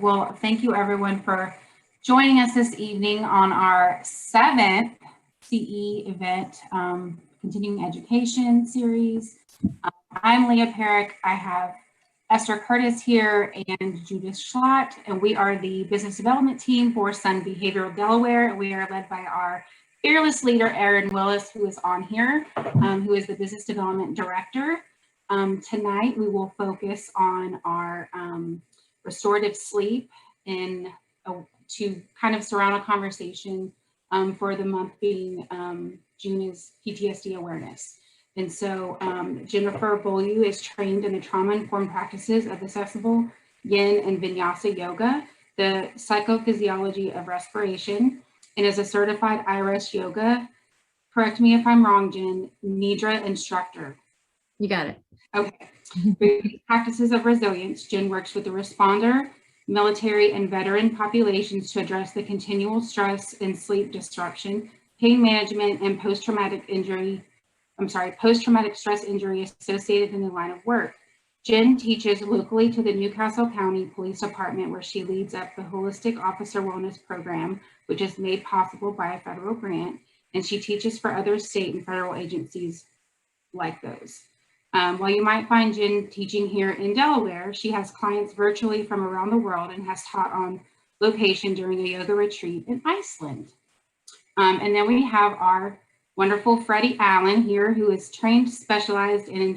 Well, thank you everyone for joining us this evening on our 7th CE event, continuing education series. I'm Leah Perrick. I have Esther Curtis here and Judith Schlott, and we are the business development team for Sun Behavioral Delaware. And we are led by our fearless leader, Erin Willis, who is on here, who is the business development director. Tonight, we will focus on our restorative sleep and to kind of surround a conversation for the month being June is PTSD awareness. And so Jennifer Boileau is trained in the trauma-informed practices of accessible yin and vinyasa yoga, the psychophysiology of respiration, and is a certified IRS yoga, correct me if I'm wrong, Jen, Nidra instructor. You got it. Okay. Practices of resilience, Jen works with the responder, military, and veteran populations to address the continual stress and sleep disruption, pain management, and post-traumatic stress injury associated in the line of work. Jen teaches locally to the Newcastle County Police Department, where she leads up the Holistic Officer Wellness Program, which is made possible by a federal grant, and she teaches for other state and federal agencies like those. While you might find Jen teaching here in Delaware, she has clients virtually from around the world and has taught on location during a yoga retreat in Iceland. And then we have our wonderful Freddy Allen here, who is trained, specialized in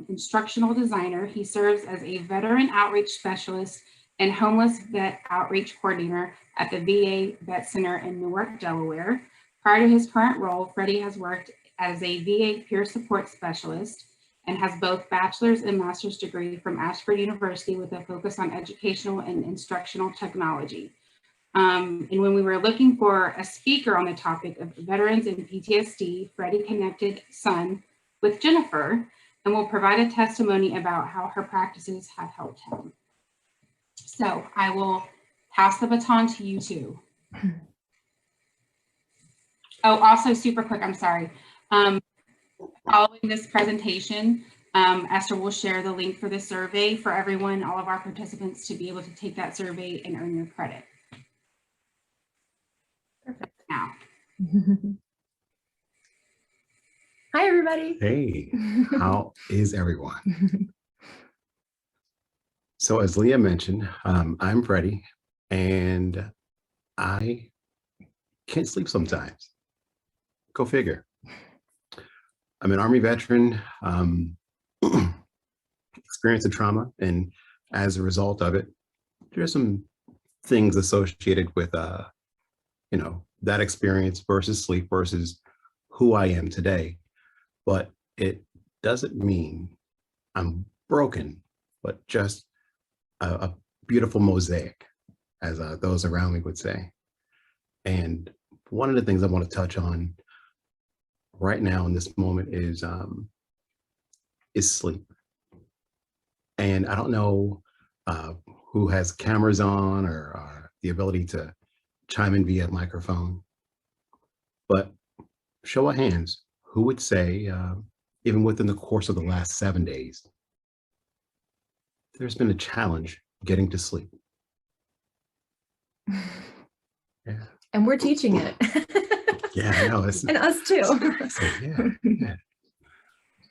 instructional designer. He serves as a veteran outreach specialist and homeless vet outreach coordinator at the VA Vet Center in Newark, Delaware. Prior to his current role, Freddy has worked as a VA peer support specialist and has both bachelor's and master's degree from Ashford University with a focus on educational and instructional technology. And when we were looking for a speaker on the topic of veterans and PTSD, Freddy connected Sun with Jennifer and will provide a testimony about how her practices have helped him. So I will pass the baton to you two. Oh, also super quick, I'm sorry. Following this presentation, Esther will share the link for the survey for everyone, all of our participants, to be able to take that survey and earn your credit. Perfect. Now. Hi, everybody. Hey, how is everyone? So as Leah mentioned, I'm Freddy, and I can't sleep sometimes. Go figure. I'm an Army veteran, experienced a trauma, and as a result of it, there's some things associated with, that experience versus sleep versus who I am today. But it doesn't mean I'm broken, but just a beautiful mosaic, as those around me would say. And one of the things I want to touch on right now in this moment is sleep. And I don't know who has cameras on or the ability to chime in via microphone, but show of hands, who would say, even within the course of the last 7 days, there's been a challenge getting to sleep? Yeah. And we're teaching it. Yeah, I know. And us too. Yeah.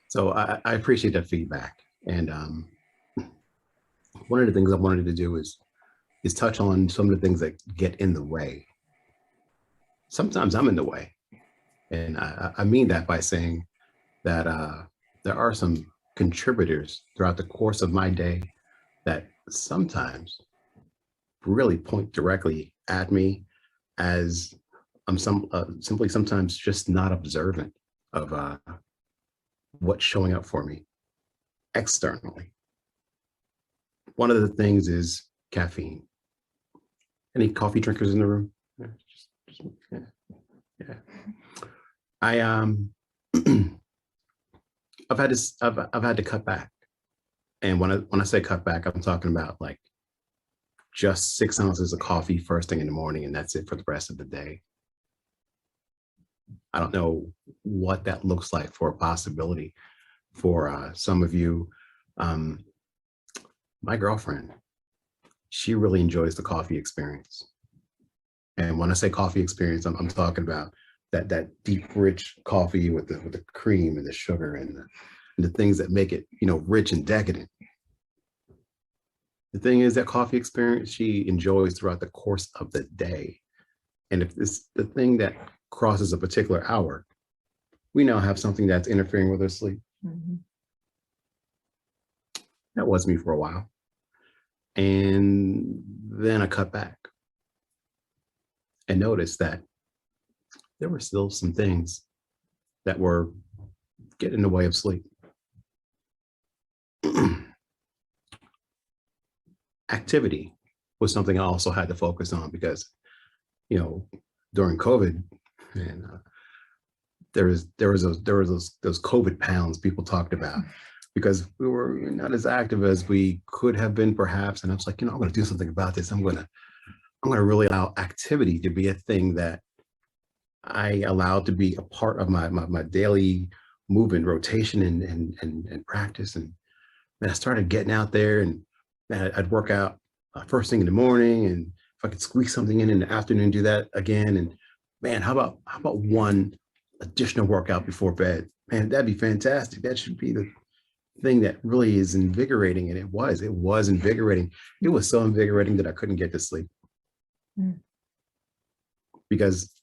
So I appreciate that feedback. And one of the things I wanted to do is touch on some of the things that get in the way. Sometimes I'm in the way. And I mean that by saying that there are some contributors throughout the course of my day that sometimes really point directly at me, as I'm simply sometimes just not observant of what's showing up for me externally. One of the things is caffeine. Any coffee drinkers in the room? Yeah. I've had to cut back, and when I say cut back, I'm talking about like just 6 ounces of coffee first thing in the morning, and that's it for the rest of the day. I don't know what that looks like for a possibility for some of you. My girlfriend, she really enjoys the coffee experience. And when I say coffee experience, I'm talking about that deep, rich coffee with the cream and the sugar and the things that make it, rich and decadent. The thing is that coffee experience she enjoys throughout the course of the day. And if it's the thing that crosses a particular hour, we now have something that's interfering with her sleep. Mhm. That was me for a while. And then I cut back and noticed that there were still some things that were getting in the way of sleep. Activity was something I also had to focus on because, during COVID, and there was those COVID pounds people talked about because we were not as active as we could have been, perhaps. And I was like, I'm going to do something about this. I'm going to really allow activity to be a thing that I allowed to be a part of my daily movement, rotation, and practice. And then I started getting out there, and man, I'd work out first thing in the morning, and if I could squeeze something in the afternoon, do that again. And man, how about one additional workout before bed? Man, that'd be fantastic. That should be the thing that really is invigorating. And it was invigorating. It was so invigorating that I couldn't get to sleep. Mm. Because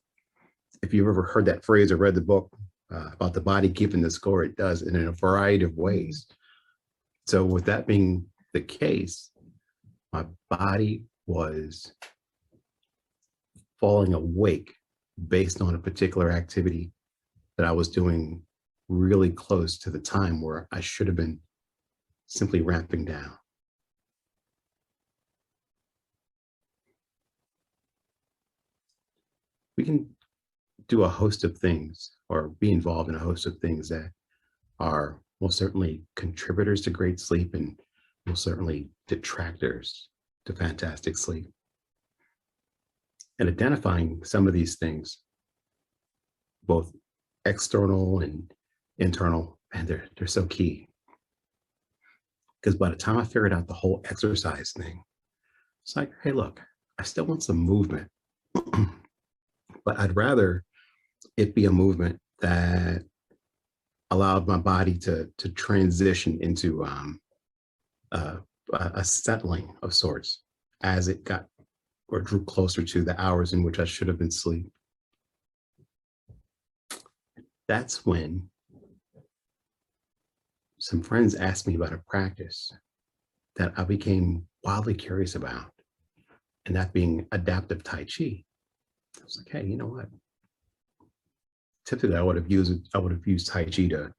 if you've ever heard that phrase or read the book about the body keeping the score, it does, and in a variety of ways. So with that being the case, my body was falling awake based on a particular activity that I was doing really close to the time where I should have been simply ramping down. We can do a host of things or be involved in a host of things that are most certainly contributors to great sleep and most certainly detractors to fantastic sleep. And identifying some of these things, both external and internal, and they're so key. Because by the time I figured out the whole exercise thing, it's like, hey, look, I still want some movement, but I'd rather it be a movement that allowed my body to transition into a settling of sorts as it got or drew closer to the hours in which I should have been asleep. That's when some friends asked me about a practice that I became wildly curious about, and that being adaptive Tai Chi. I was like, hey, you know what? Typically, I would have used Tai Chi to,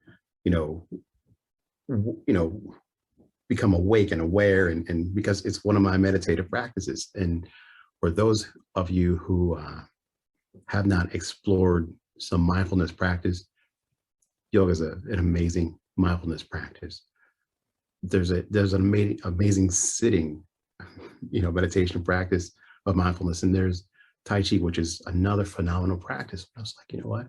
become awake and aware, and because it's one of my meditative practices. And for those of you who have not explored some mindfulness practice, yoga is an amazing mindfulness practice. There's an amazing sitting, meditation practice of mindfulness, and there's Tai Chi, which is another phenomenal practice. I was like, you know what?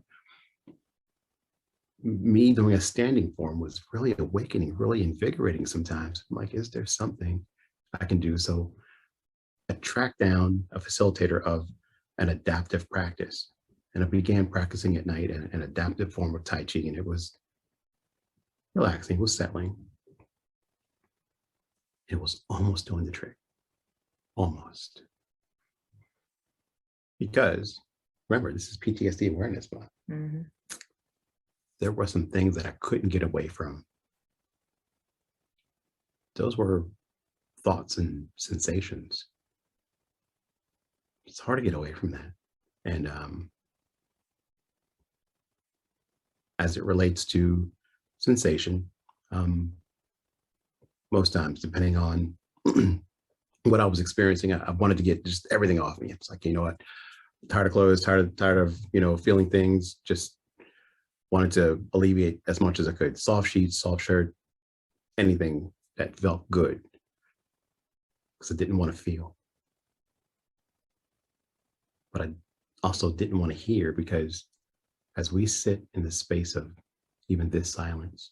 Me doing a standing form was really awakening, really invigorating sometimes. I'm like, is there something I can do? So I tracked down a facilitator of an adaptive practice, and I began practicing at night an adaptive form of Tai Chi, and it was relaxing, it was settling. It was almost doing the trick, almost. Because remember, this is PTSD awareness month. Mm-hmm. There were some things that I couldn't get away from. Those were thoughts and sensations. It's hard to get away from that. And as it relates to sensation, most times, depending on what I was experiencing, I wanted to get just everything off me. It's like, you know what, tired of clothes, tired of, feeling things, just wanted to alleviate as much as I could. Soft sheets, soft shirt, anything that felt good, because I didn't want to feel. But I also didn't want to hear, because as we sit in the space of even this silence,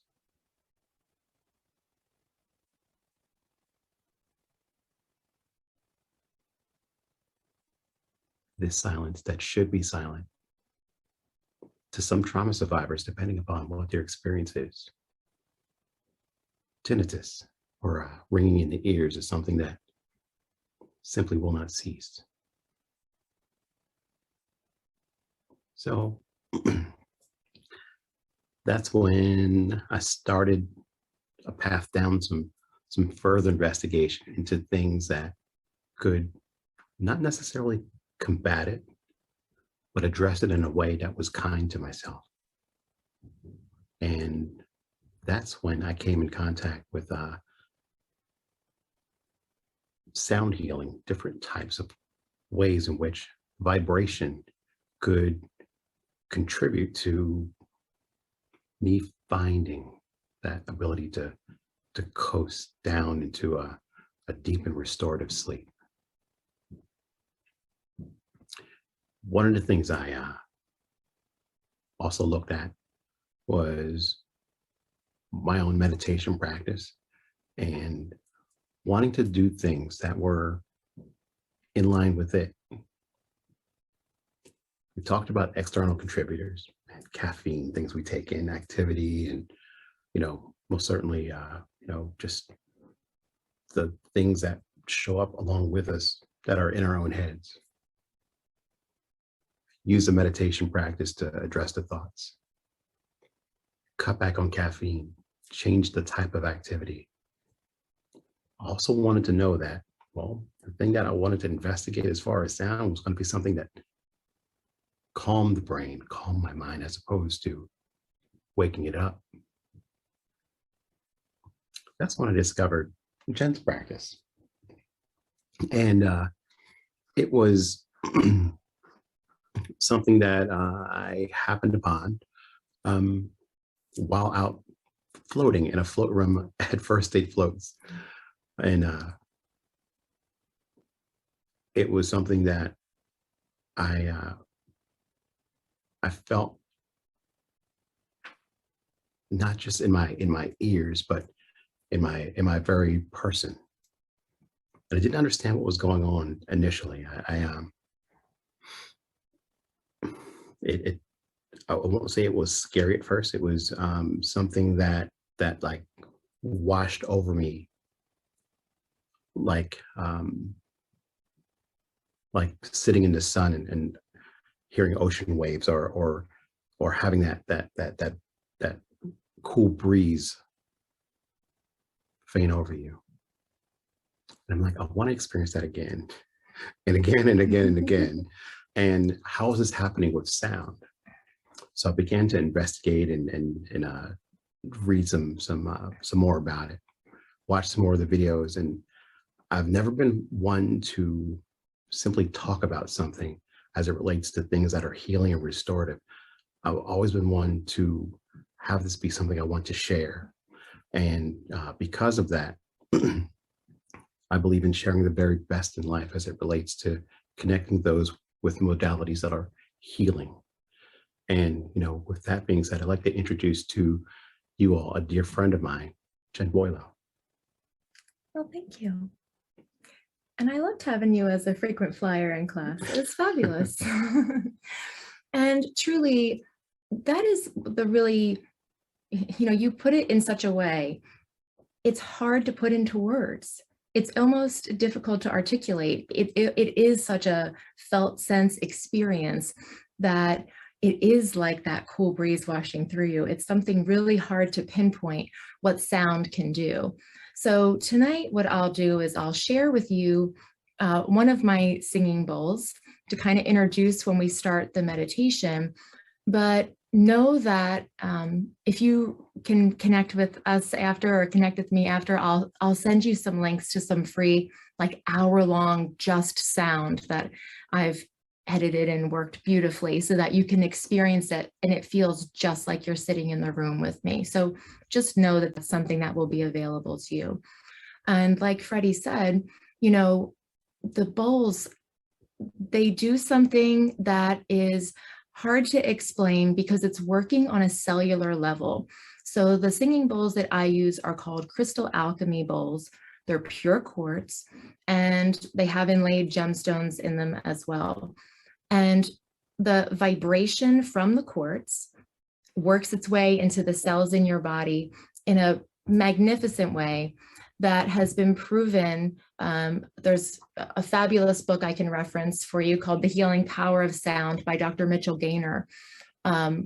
this silence that should be silent to some trauma survivors, depending upon what their experience is. Tinnitus, or ringing in the ears, is something that simply will not cease. So that's when I started a path down some further investigation into things that could not necessarily combat it, but address it in a way that was kind to myself. And that's when I came in contact with sound healing, different types of ways in which vibration could contribute to me finding that ability to coast down into a deep and restorative sleep. One of the things I also looked at was my own meditation practice and wanting to do things that were in line with it. We talked about external contributors and caffeine, things we take in, activity, and, most certainly, just the things that show up along with us that are in our own heads. Use the meditation practice to address the thoughts. Cut back on caffeine, change the type of activity. I also wanted to know that, well, the thing that I wanted to investigate as far as sound was going to be something that calmed the brain, calmed my mind, as opposed to waking it up. That's when I discovered Jen's practice. And it was something that I happened upon while out floating in a float room at First State Floats. And it was something that I felt not just in my ears, but in my very person. And I didn't understand what was going on initially. I won't say it was scary at first. It was something that like washed over me, like sitting in the sun and hearing ocean waves, or having that cool breeze faint over you. And I'm like, I want to experience that again and again and again and again. And how is this happening with sound? So I began to investigate and read some more about it, watch some more of the videos. And I've never been one to simply talk about something as it relates to things that are healing and restorative. I've always been one to have this be something I want to share. And because of that, I believe in sharing the very best in life as it relates to connecting those with modalities that are healing. And, with that being said, I'd like to introduce to you all a dear friend of mine, Jen Boileau. Well, thank you. And I loved having you as a frequent flyer in class. It was fabulous. And truly, that is the really, you put it in such a way, it's hard to put into words. It's almost difficult to articulate. It is such a felt sense experience that it is like that cool breeze washing through you. It's something really hard to pinpoint what sound can do. So tonight, what I'll do is I'll share with you one of my singing bowls to kind of introduce when we start the meditation. But know that if you can connect with us after, or connect with me after, I'll send you some links to some free, like hour-long just sound that I've edited and worked beautifully so that you can experience it and it feels just like you're sitting in the room with me. So just know that that's something that will be available to you. And like Freddy said, the bowls, they do something that is hard to explain because it's working on a cellular level. So the singing bowls that I use are called crystal alchemy bowls. They're pure quartz and they have inlaid gemstones in them as well. And the vibration from the quartz works its way into the cells in your body in a magnificent way that has been proven. There's a fabulous book I can reference for you called The Healing Power of Sound by Dr. Mitchell Gaynor,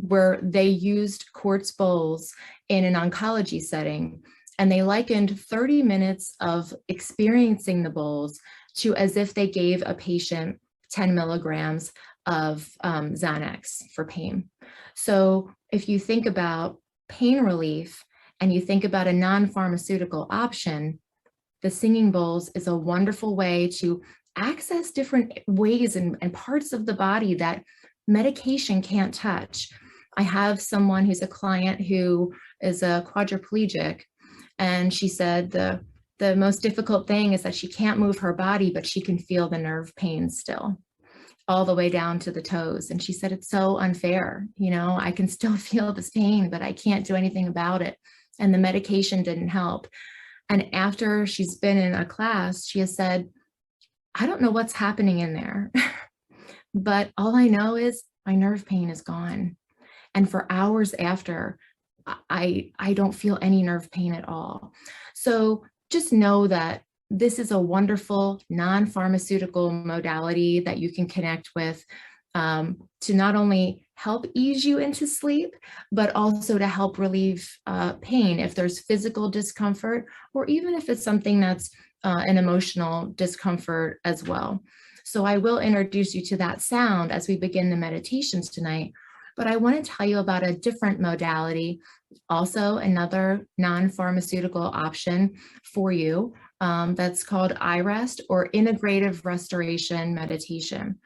where they used quartz bowls in an oncology setting. And they likened 30 minutes of experiencing the bowls to as if they gave a patient 10 milligrams of Xanax for pain. So if you think about pain relief and you think about a non-pharmaceutical option, the singing bowls is a wonderful way to access different ways and parts of the body that medication can't touch. I have someone who's a client who is a quadriplegic, and she said the most difficult thing is that she can't move her body, but she can feel the nerve pain still, all the way down to the toes. And she said, it's so unfair. You know, I can still feel this pain, but I can't do anything about it. And the medication didn't help. And after she's been in a class, she has said, I don't know what's happening in there, but all I know is my nerve pain is gone. And for hours after, I don't feel any nerve pain at all. So just know that this is a wonderful non-pharmaceutical modality that you can connect with to not only help ease you into sleep, but also to help relieve pain if there's physical discomfort, or even if it's something that's an emotional discomfort as well. So I will introduce you to that sound as we begin the meditations tonight, but I want to tell you about a different modality, also another non-pharmaceutical option for you, that's called iRest, or Integrative Restoration Meditation.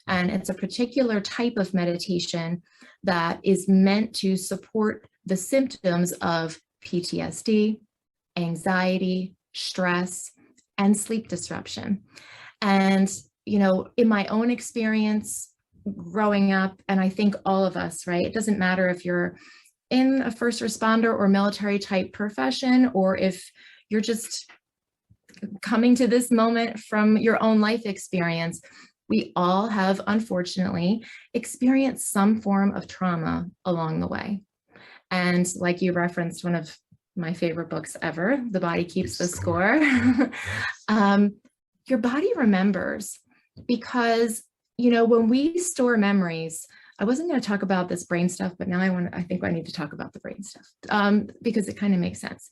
And it's a particular type of meditation that is meant to support the symptoms of PTSD, anxiety, stress, and sleep disruption. And, you know, in my own experience growing up, and I think all of us, right? It doesn't matter if you're in a first responder or military type profession, or if you're just coming to this moment from your own life experience, we all have, unfortunately, experienced some form of trauma along the way. And like you referenced, one of my favorite books ever, The Body Keeps the Score. Your body remembers, because, you know, when we store memories, I wasn't going to talk about this brain stuff, but now I think I need to talk about the brain stuff because it kind of makes sense.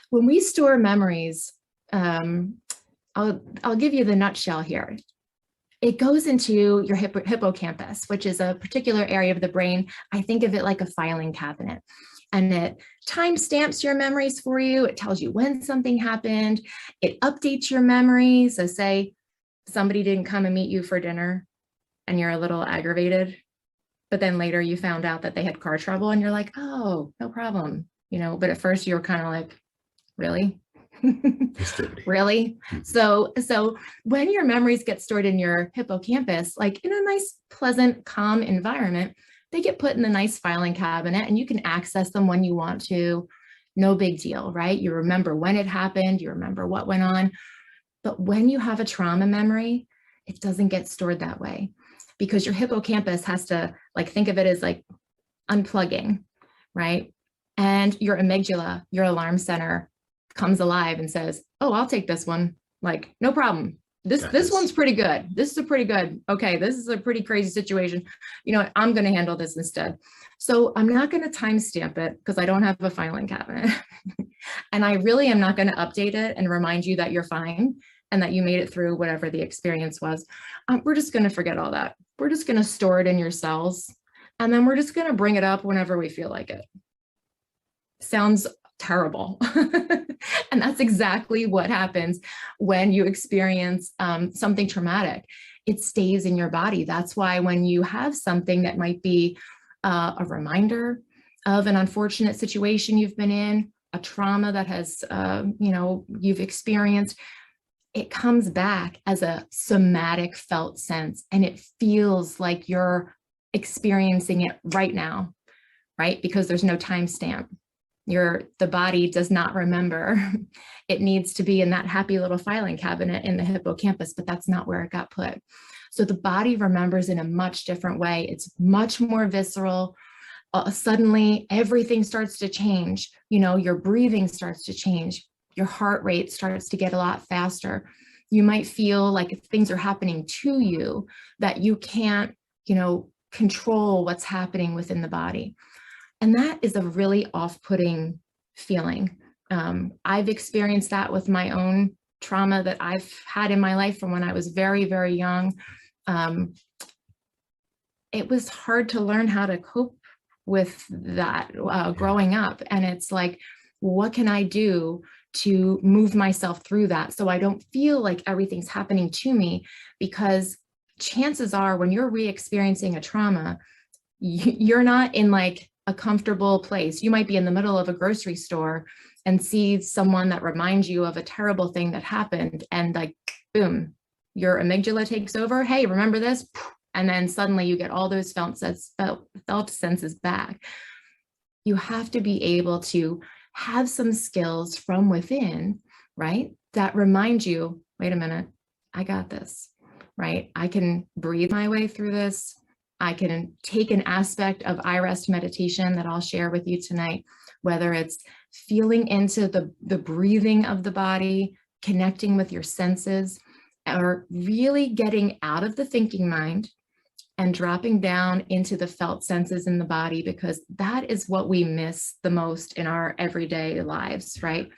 When we store memories, I'll give you the nutshell here. It goes into your hippocampus, which is a particular area of the brain. I think of it like a filing cabinet, and it timestamps your memories for you. It tells you when something happened. It updates your memories. So say somebody didn't come and meet you for dinner and you're a little aggravated, but then later you found out that they had car trouble and you're like, oh, no problem. You know, but at first you were kind of like, really? Really? So when your memories get stored in your hippocampus, like in a nice, pleasant, calm environment, they get put in the nice filing cabinet and you can access them when you want to. No big deal, right? You remember when it happened, you remember what went on. But when you have a trauma memory, it doesn't get stored that way, because your hippocampus has to, like, think of it as like unplugging, right? And your amygdala, your alarm center, comes alive and says, oh, I'll take this one. Like, no problem. This one's pretty good. This is a pretty good, okay, this is a pretty crazy situation. You know what, I'm going to handle this instead. So I'm not going to timestamp it because I don't have a filing cabinet. And I really am not going to update it and remind you that you're fine and that you made it through whatever the experience was. We're just going to forget all that. We're just going to store it in your cells. And then we're just going to bring it up whenever we feel like it. Sounds terrible. And that's exactly what happens when you experience something traumatic. It stays in your body. That's why when you have something that might be a reminder of an unfortunate situation you've been in, a trauma that has, you've experienced, it comes back as a somatic felt sense, and it feels like you're experiencing it right now, right? Because there's no timestamp. The body does not remember. It needs to be in that happy little filing cabinet in the hippocampus, but that's not where it got put. So the body remembers in a much different way. It's much more visceral. Suddenly everything starts to change. You know, your breathing starts to change. Your heart rate starts to get a lot faster. You might feel like things are happening to you that you can't, you know, control what's happening within the body. And that is a really off-putting feeling. I've experienced that with my own trauma that I've had in my life from when I was very, very young. It was hard to learn how to cope with that growing up. And it's like, what can I do to move myself through that so I don't feel like everything's happening to me? Because chances are when you're re-experiencing a trauma, you're not in like a comfortable place. You might be in the middle of a grocery store and see someone that reminds you of a terrible thing that happened, and like, boom, your amygdala takes over. Hey, remember this? And then suddenly you get all those felt senses back. You have to be able to have some skills from within, right? That remind you, wait a minute, I got this, right? I can breathe my way through this. I can take an aspect of iRest meditation that I'll share with you tonight, whether it's feeling into the breathing of the body, connecting with your senses, or really getting out of the thinking mind and dropping down into the felt senses in the body, because that is what we miss the most in our everyday lives, right?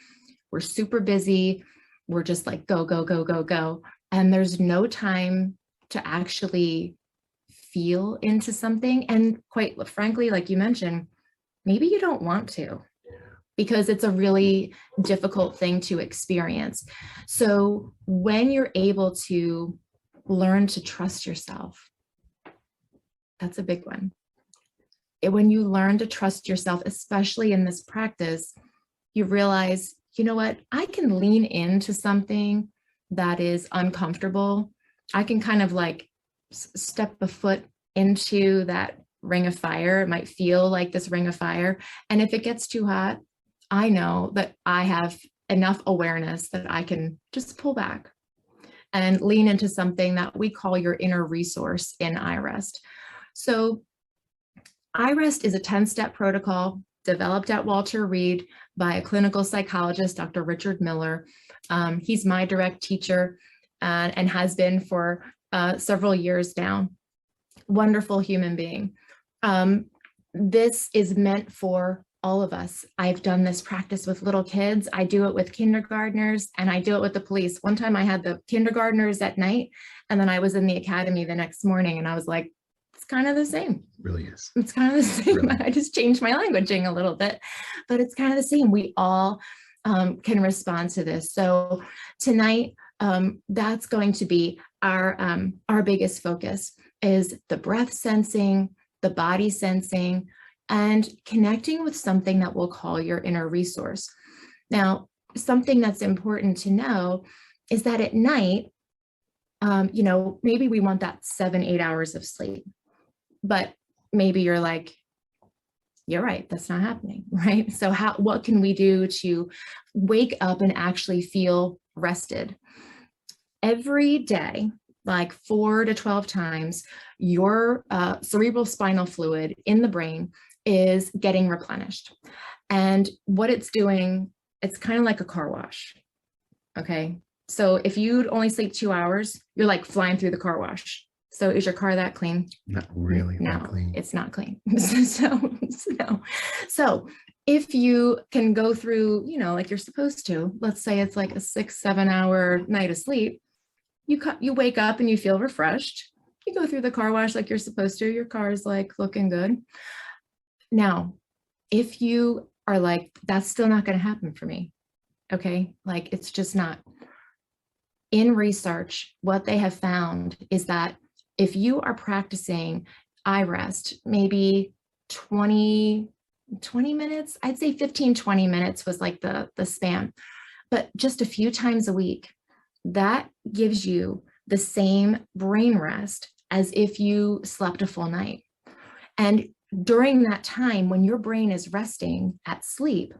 We're super busy. We're just like, go, go, go, go, go. And there's no time to actually feel into something. And quite frankly, like you mentioned, maybe you don't want to, because it's a really difficult thing to experience. So when you're able to learn to trust yourself, that's a big one. When you learn to trust yourself, especially in this practice, you realize, you know what, I can lean into something that is uncomfortable. I can kind of like step a foot into that ring of fire. It might feel like this ring of fire. And if it gets too hot, I know that I have enough awareness that I can just pull back and lean into something that we call your inner resource in iRest. So iRest is a 10-step protocol developed at Walter Reed by a clinical psychologist, Dr. Richard Miller. He's my direct teacher and has been for several years now. Wonderful human being. This is meant for all of us. I've done this practice with little kids. I do it with kindergartners, and I do it with the police. One time I had the kindergartners at night, and then I was in the academy the next morning, and I was like, it's kind of the same. Really is. It's kind of the same. Really? I just changed my languaging a little bit, but it's kind of the same. We all can respond to this. So tonight, that's going to be our biggest focus, is the breath sensing, the body sensing, and connecting with something that we'll call your inner resource. Now, something that's important to know is that at night, you know, maybe we want that 7-8 hours of sleep, but maybe you're like, you're right, that's not happening, right? So what can we do to wake up and actually feel rested? Every day, like 4 to 12 times, your cerebral spinal fluid in the brain is getting replenished. And what it's doing, it's kind of like a car wash, okay? So if you'd only sleep 2 hours, you're like flying through the car wash. So is your car that clean? Not really No, that clean. it's not clean. So if you can go through, you know, like you're supposed to, let's say it's like a 6-7 hour night of sleep, you wake up and you feel refreshed. You go through the car wash like you're supposed to, your car is like looking good. Now, if you are like, that's still not going to happen for me, okay? Like, it's just not. In research, what they have found is that if you are practicing iRest, maybe 20 minutes, I'd say 15-20 minutes was like the span, but just a few times a week, that gives you the same brain rest as if you slept a full night. And during that time, when your brain is resting at sleep,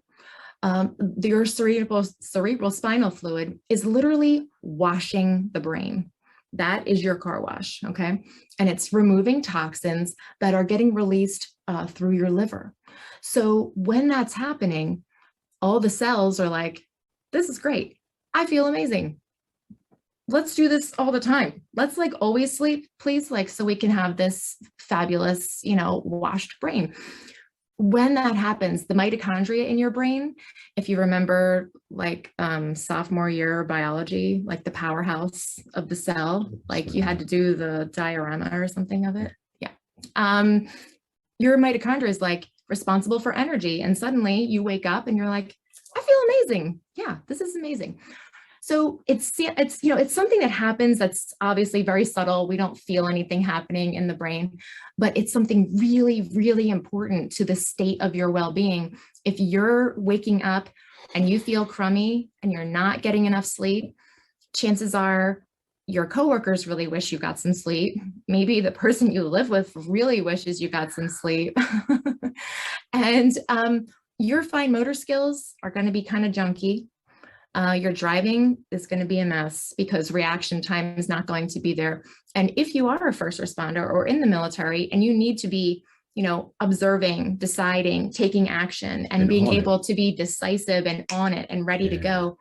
your cerebral spinal fluid is literally washing the brain. That is your car wash, okay? And it's removing toxins that are getting released through your liver. So when that's happening, all the cells are like, this is great. I feel amazing. Let's do this all the time. Let's like always sleep, please, like so we can have this fabulous, washed brain. When that happens, the mitochondria in your brain, if you remember like sophomore year biology, like the powerhouse of the cell, like you had to do the diorama or something of it. Yeah. Your mitochondria is like responsible for energy. And suddenly you wake up and you're like, I feel amazing. Yeah, this is amazing. So it's something that happens that's obviously very subtle. We don't feel anything happening in the brain, but it's something really, really important to the state of your well-being. If you're waking up and you feel crummy and you're not getting enough sleep, chances are your coworkers really wish you got some sleep. Maybe the person you live with really wishes you got some sleep. And your fine motor skills are going to be kind of junky. Your driving is going to be a mess because reaction time is not going to be there. And if you are a first responder or in the military and you need to be, observing, deciding, taking action and being able to be decisive and on it and ready to go,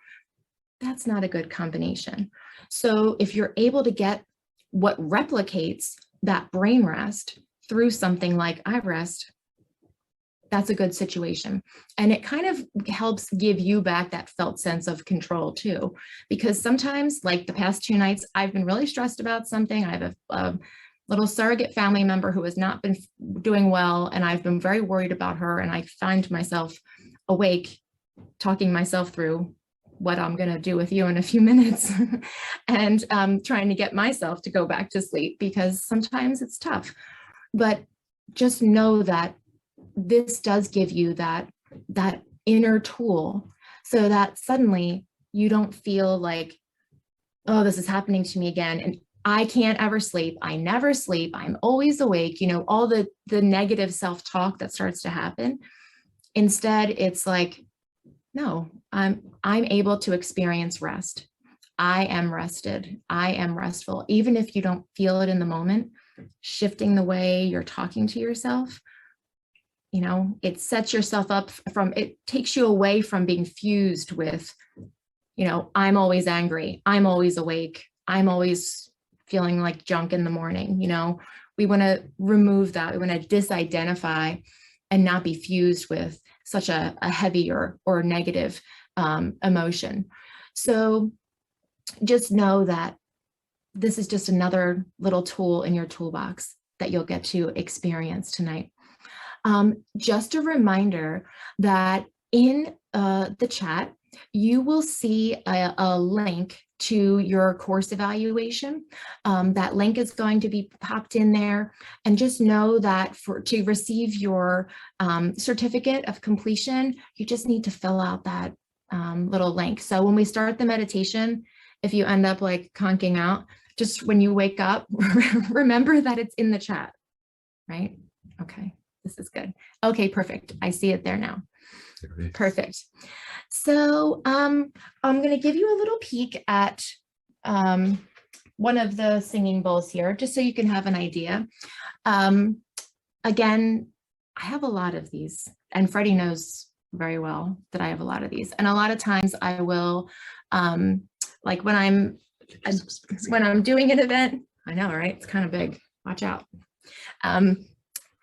that's not a good combination. So if you're able to get what replicates that brain rest through something like iRest, that's a good situation. And it kind of helps give you back that felt sense of control too, because sometimes like the past 2 nights, I've been really stressed about something. I have a little surrogate family member who has not been doing well. And I've been very worried about her. And I find myself awake, talking myself through what I'm going to do with you in a few minutes and trying to get myself to go back to sleep because sometimes it's tough. But just know that this does give you that inner tool so that suddenly you don't feel like, oh, this is happening to me again. And I can't ever sleep. I never sleep. I'm always awake. All the negative self-talk that starts to happen. Instead, it's like, no, I'm able to experience rest. I am rested. I am restful. Even if you don't feel it in the moment, shifting the way you're talking to yourself, it sets yourself up it takes you away from being fused with, I'm always angry. I'm always awake. I'm always feeling like junk in the morning. We want to remove that. We want to disidentify and not be fused with such a heavy or negative emotion. So just know that this is just another little tool in your toolbox that you'll get to experience tonight. Just a reminder that in the chat, you will see a link to your course evaluation. That link is going to be popped in there. And just know that to receive your certificate of completion, you just need to fill out that little link. So when we start the meditation, if you end up like conking out, just when you wake up, remember that it's in the chat, right? Okay. This is good. Okay, perfect. I see it there now. Perfect. So I'm going to give you a little peek at one of the singing bowls here, just so you can have an idea. Again, I have a lot of these, and Freddy knows very well that I have a lot of these. And a lot of times I will, like when I'm doing an event, I know, right? It's kind of big. Watch out.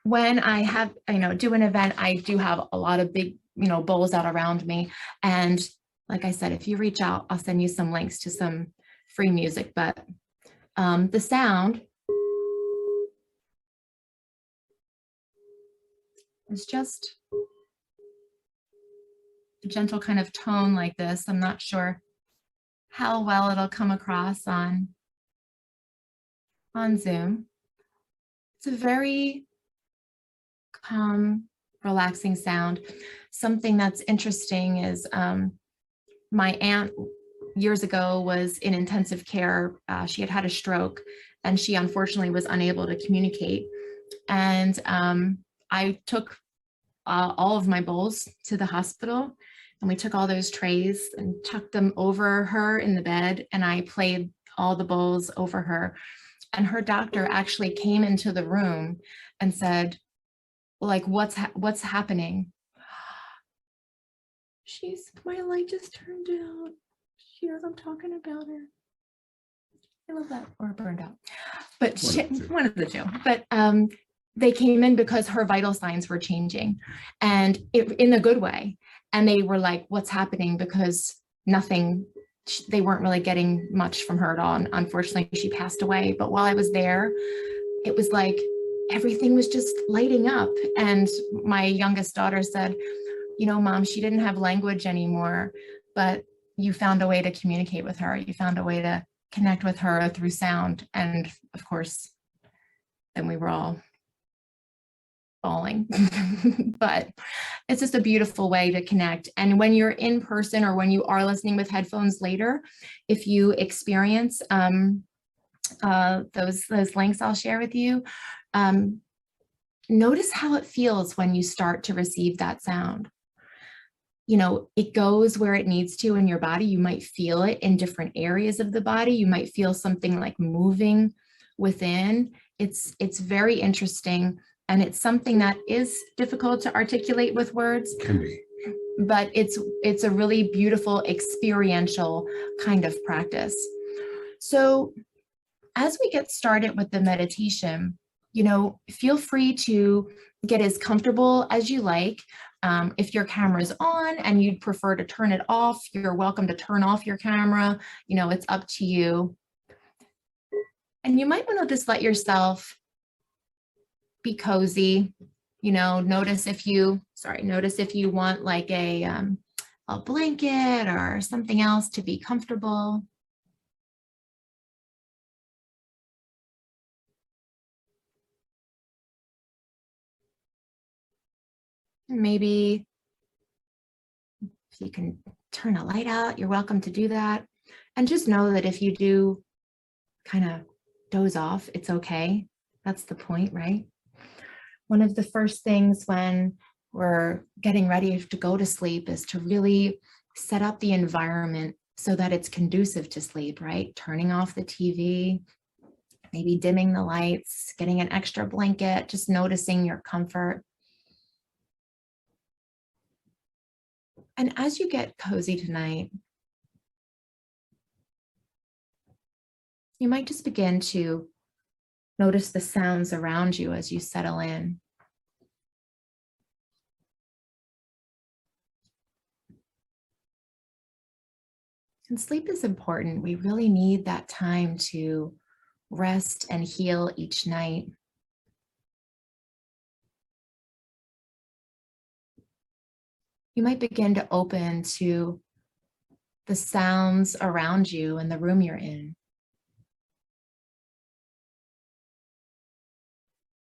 When I have, do an event, I do have a lot of big, bowls out around me. And like I said, if you reach out, I'll send you some links to some free music. But the sound is just a gentle kind of tone like this. I'm not sure how well it'll come across on Zoom. It's a very calm, relaxing sound. Something that's interesting is my aunt years ago was in intensive care. She had had a stroke and she unfortunately was unable to communicate. And I took all of my bowls to the hospital and we took all those trays and tucked them over her in the bed. And I played all the bowls over her. And her doctor actually came into the room and said, like, what's happening? My light just turned out. She knows I'm talking about her. I love that. Or burned out. But one of the two. But they came in because her vital signs were changing, and in a good way. And they were like, what's happening? Because they weren't really getting much from her at all. And unfortunately, she passed away. But while I was there, it was like everything was just lighting up. And my youngest daughter said, you know, Mom, she didn't have language anymore, but you found a way to communicate with her. You found a way to connect with her through sound. And of course, then we were all bawling. But it's just a beautiful way to connect. And when you're in person or when you are listening with headphones later, if you experience those links I'll share with you, notice how it feels when you start to receive that sound. You know, it goes where it needs to in your body. You might feel it in different areas of the body. You might feel something like moving within. It's very interesting. And it's something that is difficult to articulate with words. Can be. But it's a really beautiful experiential kind of practice. So as we get started with the meditation, you know, feel free to get as comfortable as you like. If your camera's on and you'd prefer to turn it off, you're welcome to turn off your camera. You know, it's up to you. And you might want to just let yourself be cozy. You know, notice if you want like a blanket or something else to be comfortable. Maybe if you can turn a light out, you're welcome to do that. And just know that if you do kind of doze off, it's okay. That's the point, right? One of the first things when we're getting ready to go to sleep is to really set up the environment so that it's conducive to sleep, right? Turning off the TV, maybe dimming the lights, getting an extra blanket, just noticing your comfort. And as you get cozy tonight, you might just begin to notice the sounds around you as you settle in. And sleep is important. We really need that time to rest and heal each night. You might begin to open to the sounds around you in the room you're in.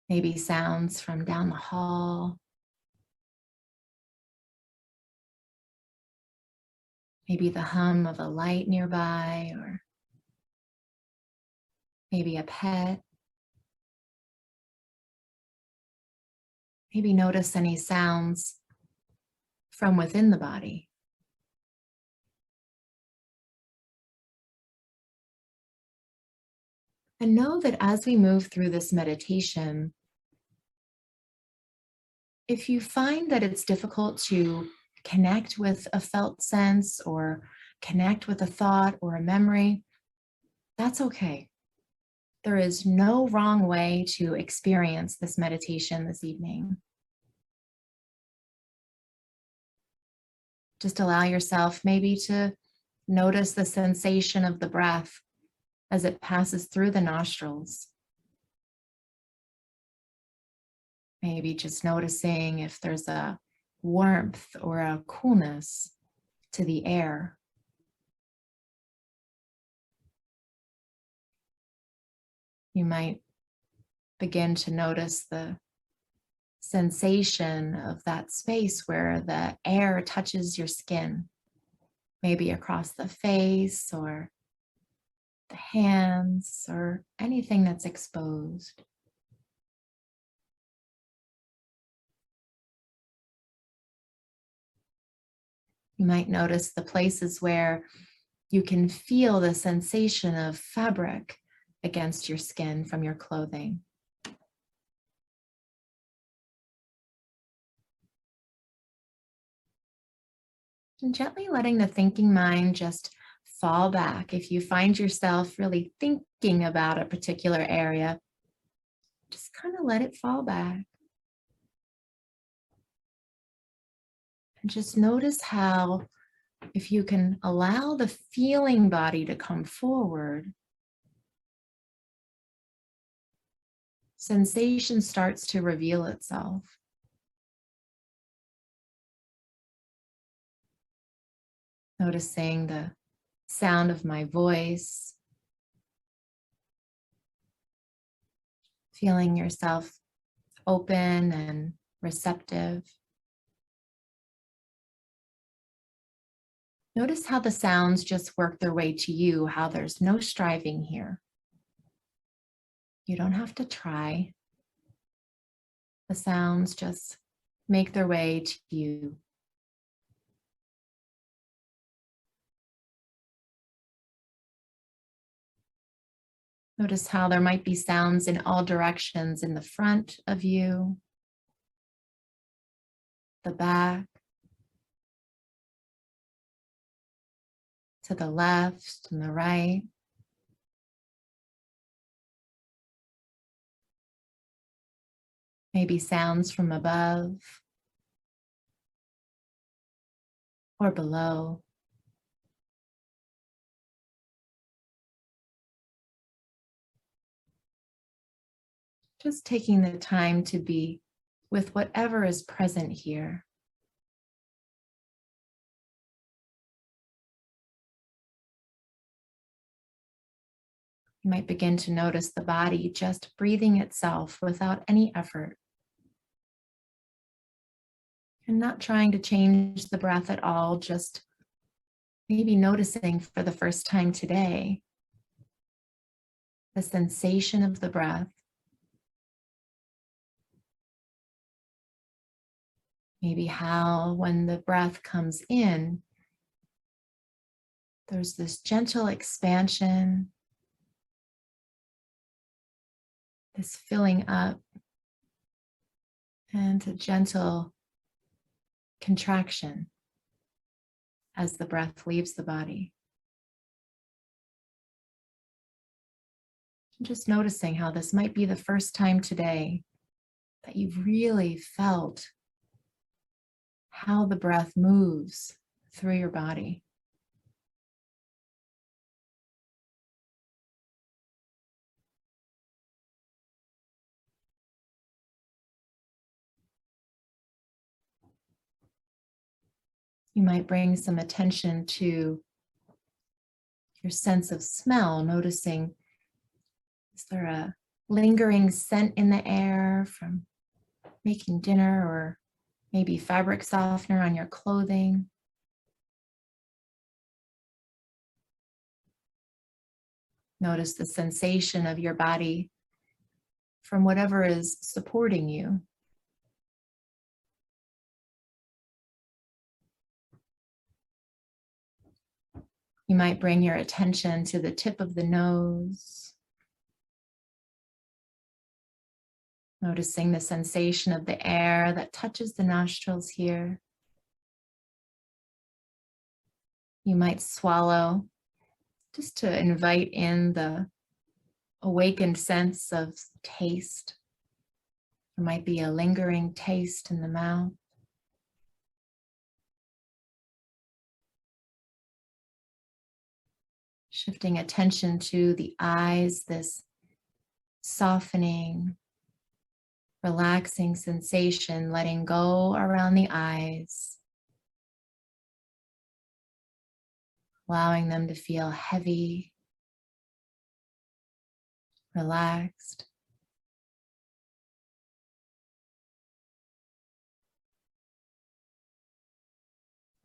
Maybe sounds from down the hall. Maybe the hum of a light nearby, or maybe a pet. Maybe notice any sounds from within the body. And know that as we move through this meditation, if you find that it's difficult to connect with a felt sense or connect with a thought or a memory, that's okay. There is no wrong way to experience this meditation this evening. Just allow yourself maybe to notice the sensation of the breath as it passes through the nostrils. Maybe just noticing if there's a warmth or a coolness to the air. You might begin to notice the sensation of that space where the air touches your skin, maybe across the face or the hands or anything that's exposed. You might notice the places where You can feel the sensation of fabric against your skin from your clothing. And gently letting the thinking mind just fall back. If you find yourself really thinking about a particular area, just kind of let it fall back. And just notice how, if you can allow the feeling body to come forward, sensation starts to reveal itself. Noticing the sound of my voice, feeling yourself open and receptive. Notice how the sounds just work their way to you, how there's no striving here. You don't have to try. The sounds just make their way to you. Notice how there might be sounds in all directions in the front of you, the back, to the left and the right. Maybe sounds from above or below. Just taking the time to be with whatever is present here. You might begin to notice the body just breathing itself without any effort. And not trying to change the breath at all, just maybe noticing for the first time today the sensation of the breath. Maybe how when the breath comes in, there's this gentle expansion, this filling up, and a gentle contraction as the breath leaves the body. Just noticing how this might be the first time today that you've really felt how the breath moves through your body. You might bring some attention to your sense of smell, noticing, is there a lingering scent in the air from making dinner, or maybe fabric softener on your clothing? Notice the sensation of your body from whatever is supporting you. You might bring your attention to the tip of the nose, noticing the sensation of the air that touches the nostrils here. You might swallow just to invite in the awakened sense of taste. There might be a lingering taste in the mouth. Shifting attention to the eyes, this softening, relaxing sensation, letting go around the eyes, allowing them to feel heavy, relaxed.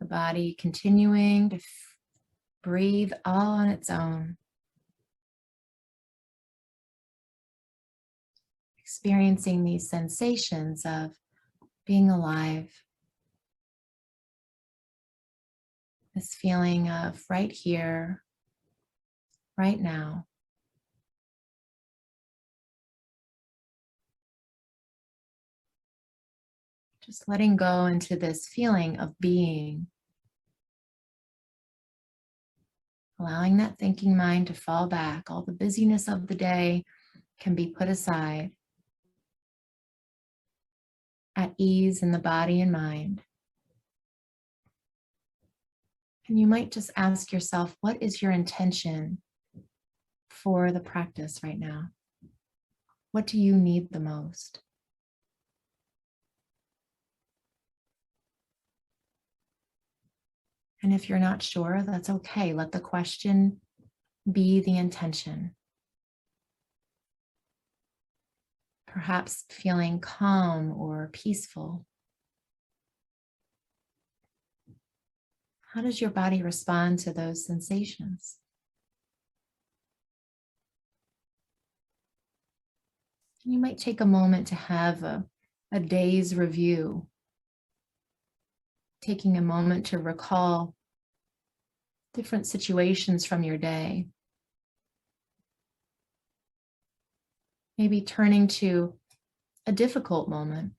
The body continuing to breathe all on its own. Experiencing these sensations of being alive This feeling of right here, right now. Just letting go into this feeling of being. Allowing that thinking mind to fall back. All the busyness of the day can be put aside. At ease in the body and mind. And you might just ask yourself, what is your intention for the practice right now? What do you need the most? And if you're not sure, that's okay. Let the question be the intention. Perhaps feeling calm or peaceful. How does your body respond to those sensations? And you might take a moment to have a day's review, taking a moment to recall different situations from your day. Maybe turning to a difficult moment,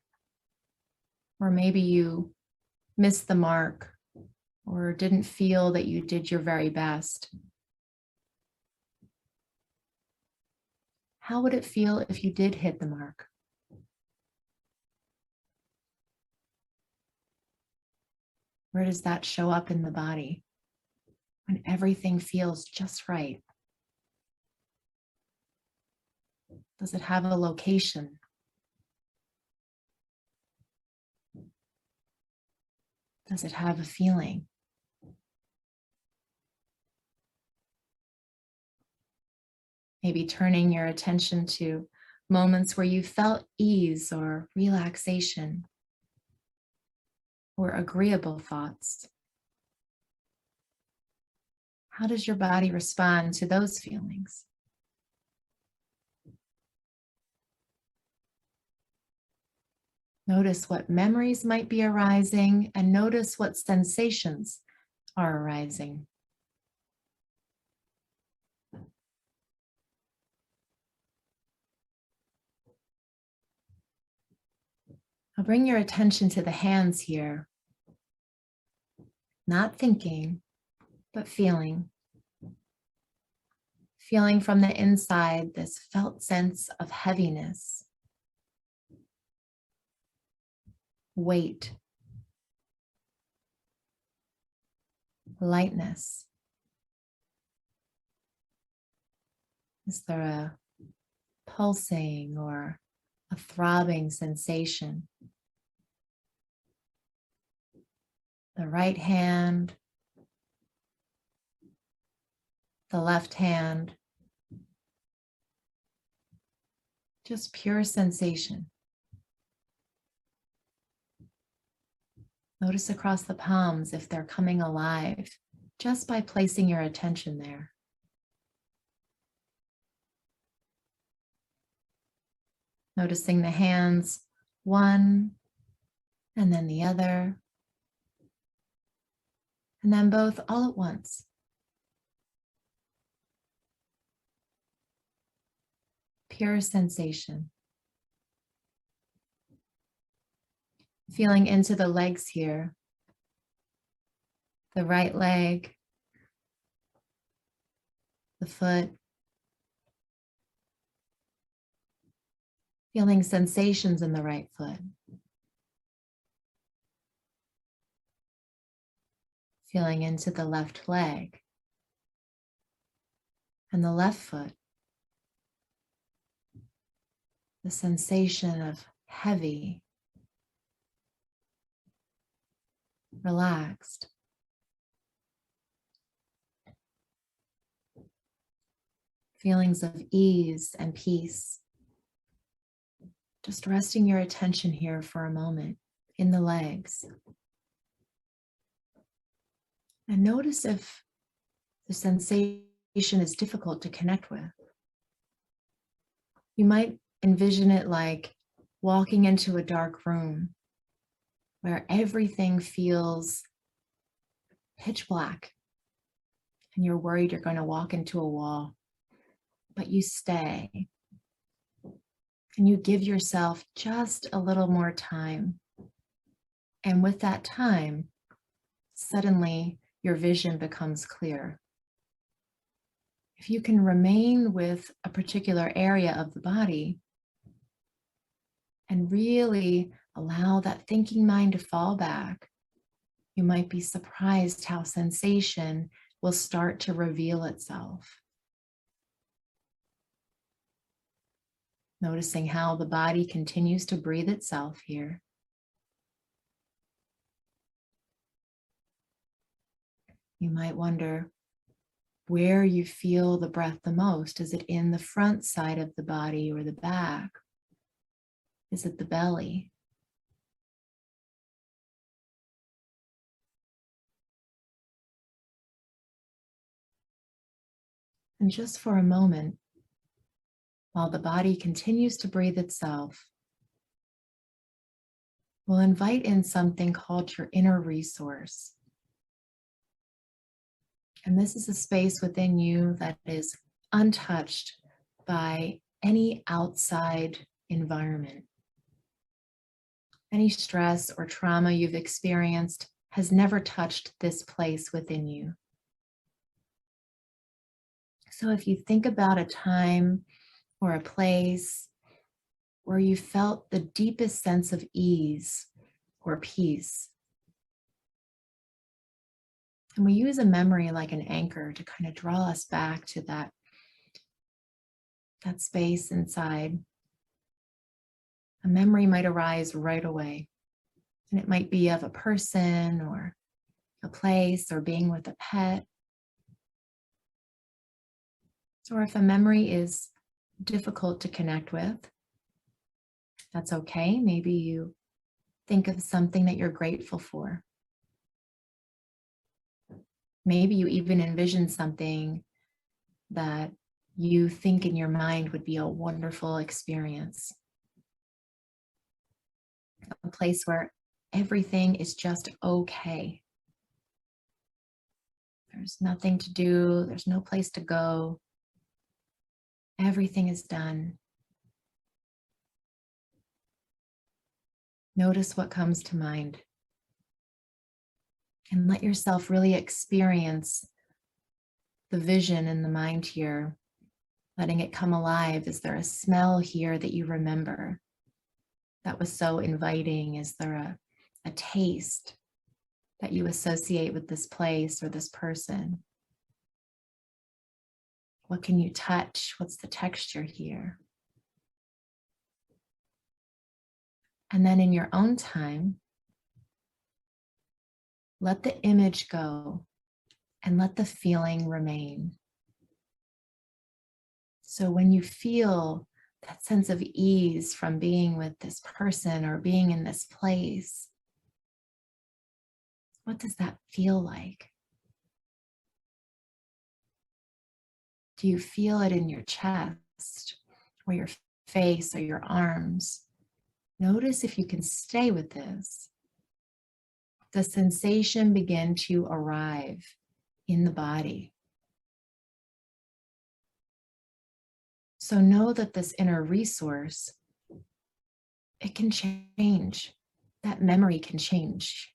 or maybe you missed the mark or didn't feel that you did your very best. How would it feel if you did hit the mark? Where does that show up in the body when everything feels just right? Does it have a location? Does it have a feeling? Maybe turning your attention to moments where you felt ease or relaxation or agreeable thoughts. How does your body respond to those feelings? Notice what memories might be arising and notice what sensations are arising. Now bring your attention to the hands here. Not thinking, but feeling. Feeling from the inside this felt sense of heaviness, weight, lightness. Is there a pulsing or a throbbing sensation? The right hand, the left hand, just pure sensation. Notice across the palms if they're coming alive just by placing your attention there. Noticing the hands, one and then the other, and then both all at once. Pure sensation. Feeling into the legs here. The right leg, the foot. Feeling sensations in the right foot. Feeling into the left leg and the left foot. The sensation of heavy, relaxed. Feelings of ease and peace. Just resting your attention here for a moment in the legs. And notice if the sensation is difficult to connect with. You might envision it like walking into a dark room where everything feels pitch black, and you're worried you're going to walk into a wall, but you stay and you give yourself just a little more time. And with that time, suddenly your vision becomes clear. If you can remain with a particular area of the body and really allow that thinking mind to fall back, you might be surprised how sensation will start to reveal itself. Noticing how the body continues to breathe itself here. You might wonder where you feel the breath the most. Is it in the front side of the body or the back? Is it the belly? And just for a moment, while the body continues to breathe itself, we'll invite in something called your inner resource. And this is a space within you that is untouched by any outside environment. Any stress or trauma you've experienced has never touched this place within you. So if you think about a time or a place where you felt the deepest sense of ease or peace, and we use a memory like an anchor to kind of draw us back to that space inside. A memory might arise right away, and it might be of a person or a place or being with a pet. Or if a memory is difficult to connect with, that's okay. Maybe you think of something that you're grateful for. Maybe you even envision something that you think in your mind would be a wonderful experience. A place where everything is just okay. There's nothing to do, there's no place to go. Everything is done. Notice what comes to mind. And let yourself really experience the vision in the mind here, letting it come alive. Is there a smell here that you remember that was so inviting? Is there a taste that you associate with this place or this person? What can you touch? What's the texture here? And then in your own time, let the image go and let the feeling remain. So when you feel that sense of ease from being with this person or being in this place, what does that feel like? Do you feel it in your chest or your face or your arms? Notice if you can stay with this. The sensation begin to arrive in the body. So know that this inner resource, it can change. That memory can change.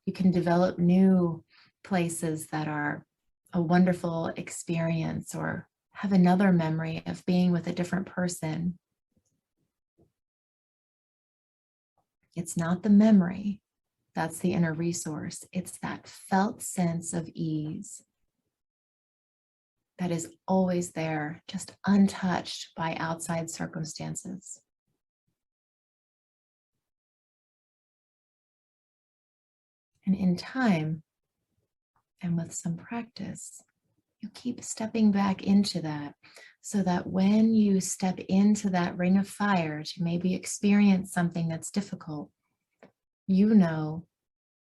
You can develop new places that are a wonderful experience, or have another memory of being with a different person. It's not the memory, that's the inner resource. It's that felt sense of ease that is always there, just untouched by outside circumstances. And in time, and with some practice, you keep stepping back into that, so that when you step into that ring of fire to maybe experience something that's difficult, you know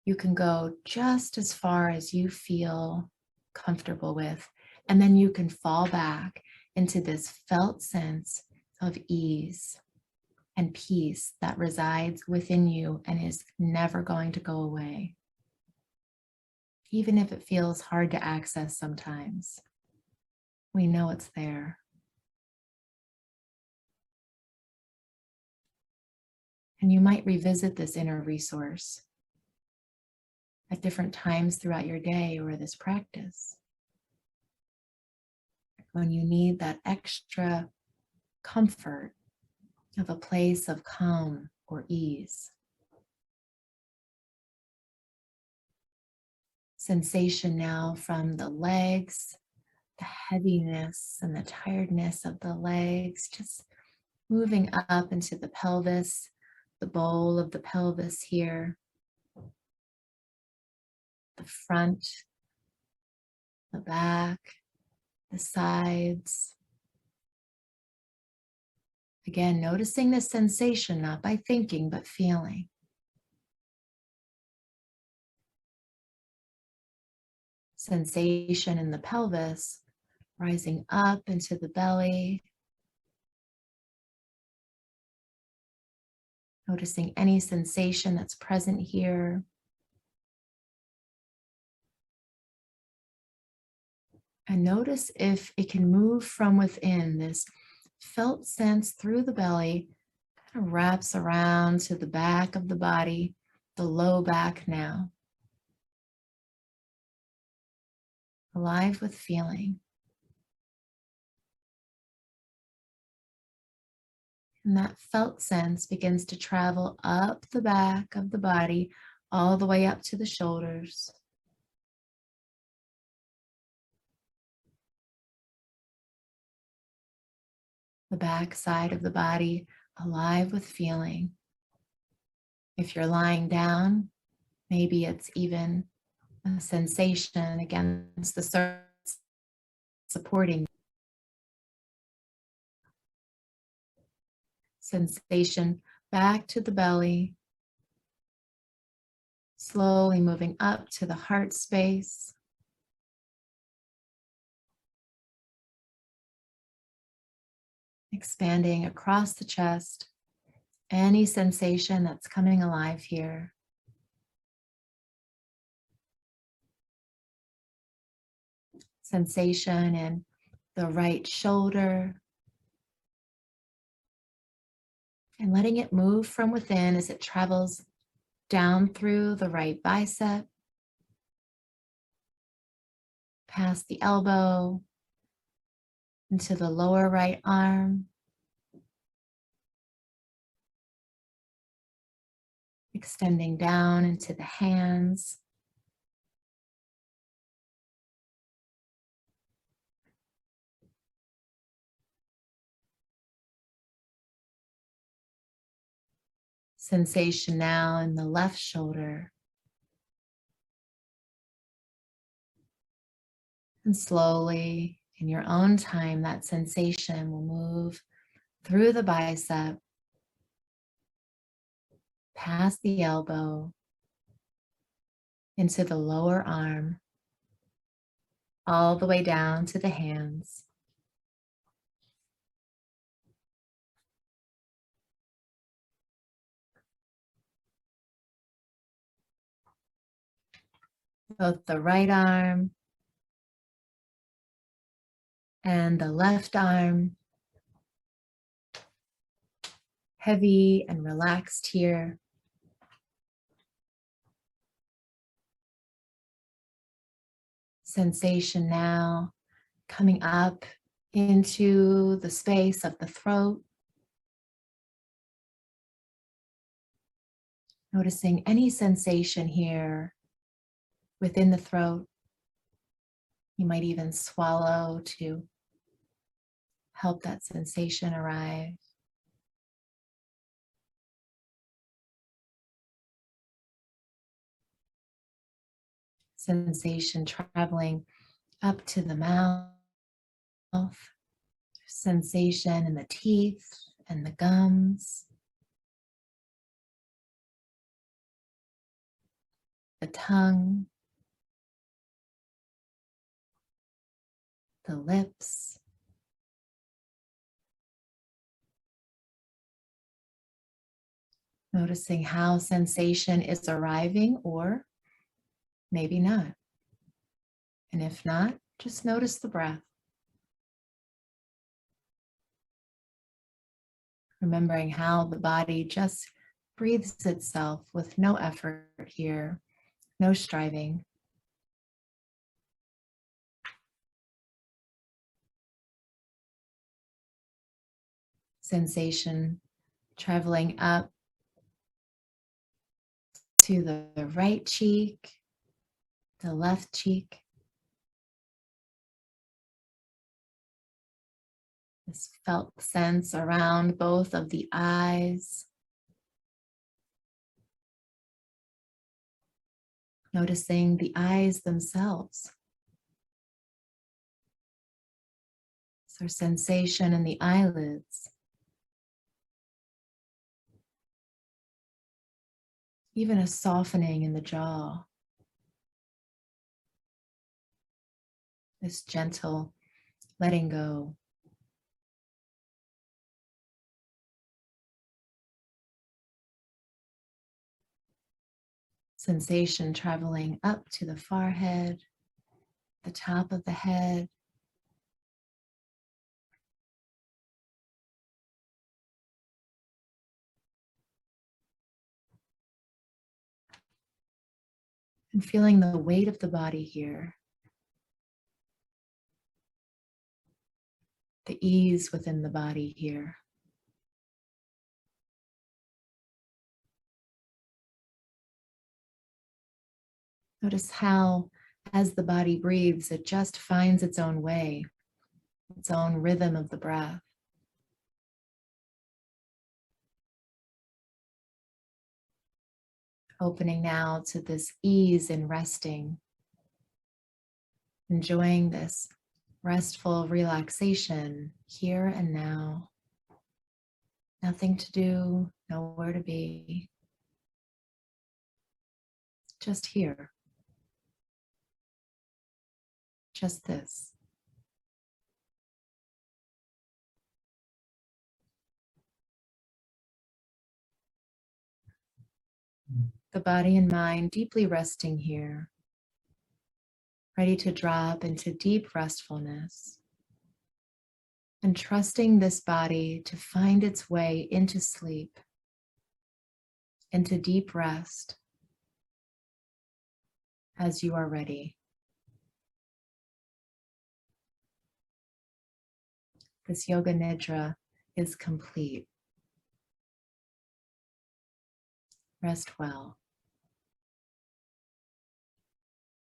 you can go just as far as you feel comfortable with, and then you can fall back into this felt sense of ease and peace that resides within you and is never going to go away. even if it feels hard to access sometimes. We know it's there. And you might revisit this inner resource at different times throughout your day or this practice, when you need that extra comfort of a place of calm or ease. Sensation now from the legs, the heaviness and the tiredness of the legs, just moving up into the pelvis, the bowl of the pelvis here, the front, the back, the sides. Again, noticing the sensation, not by thinking, but feeling. Sensation in the pelvis, rising up into the belly. Noticing any sensation that's present here. And notice if it can move from within. This felt sense through the belly kind of wraps around to the back of the body, the low back now. Alive with feeling. And that felt sense begins to travel up the back of the body, all the way up to the shoulders. The back side of the body, alive with feeling. If you're lying down, maybe it's even a sensation against the surface supporting. Sensation back to the belly, slowly moving up to the heart space. Expanding across the chest, any sensation that's coming alive here. Sensation in the right shoulder. And letting it move from within as it travels down through the right bicep, past the elbow, into the lower right arm, extending down into the hands, sensation now in the left shoulder. And slowly, in your own time, that sensation will move through the bicep, past the elbow, into the lower arm, all the way down to the hands. Both the right arm and the left arm, heavy and relaxed here. Sensation now coming up into the space of the throat. Noticing any sensation here within the throat. You might even swallow to help that sensation arrive. Sensation traveling up to the mouth. Sensation in the teeth and the gums. The tongue. The lips. Noticing how sensation is arriving or maybe not. And if not, just notice the breath. Remembering how the body just breathes itself with no effort here, no striving. Sensation traveling up to the right cheek, the left cheek. This felt sense around both of the eyes. Noticing the eyes themselves. So sensation in the eyelids. Even a softening in the jaw. This gentle letting go. Sensation traveling up to the forehead, the top of the head. And feeling the weight of the body here. The ease within the body here. Notice how, as the body breathes, it just finds its own way, its own rhythm of the breath. Opening now to this ease in resting. Enjoying this restful relaxation here and now. Nothing to do, nowhere to be. Just here. Just this. The body and mind deeply resting here, ready to drop into deep restfulness, and trusting this body to find its way into sleep, into deep rest, as you are ready. This yoga nidra is complete. Rest well.